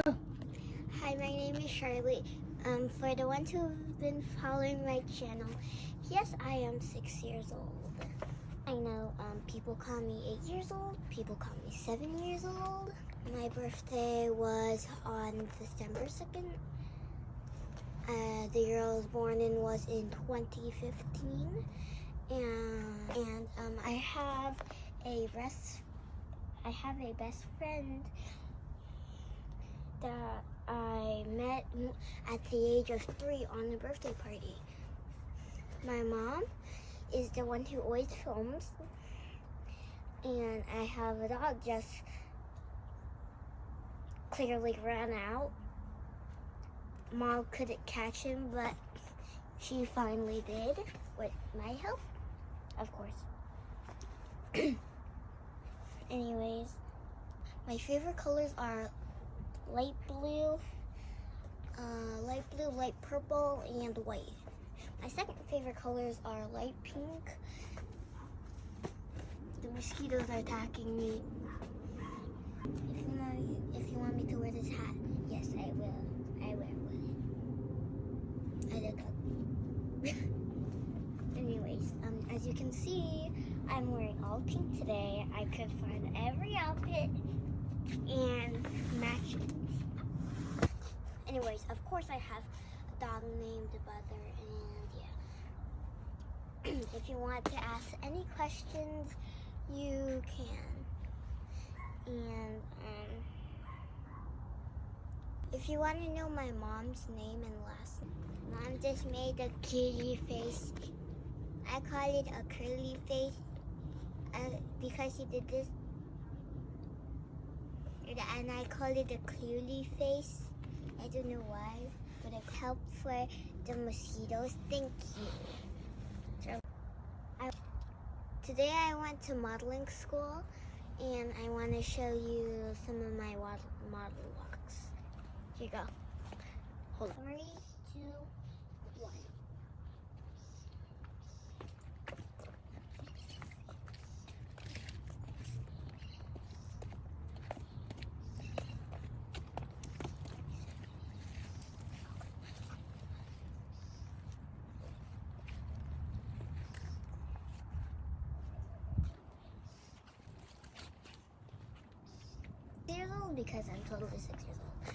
Hi, my name is Charlie. For the ones who've been following my channel, yes, I am 6 years old. I know people call me 8 years old, people call me 7 years old. My birthday was on December 2nd. The year I was born in was in 2015. And I have a best friend that I met at the age of 3 on a birthday party. My mom is the one who always films, and I have a dog just clearly ran out. Mom couldn't catch him, but she finally did with my help, of course. Anyways, my favorite colors are light blue, light purple, and white. My second favorite colors are light pink. The mosquitoes are attacking me. If you want me to wear this hat, yes, I will. I wear one. I look up. Anyways, as you can see, I'm wearing all pink today. I could find every outfit and match it. Anyways, of course I have a dog named Buzzer, and yeah. If you want to ask any questions, you can. And if you want to know my mom's name and last name, Mom just made a curly face. I call it a curly face because she did this. And I call it a curly face. I don't know why, but it helped for the mosquitoes. Thank you. Today I went to modeling school, and I want to show you some of my model looks. Here you go. Hold on. 3, 2, 1. Years old because I'm totally 6 years old.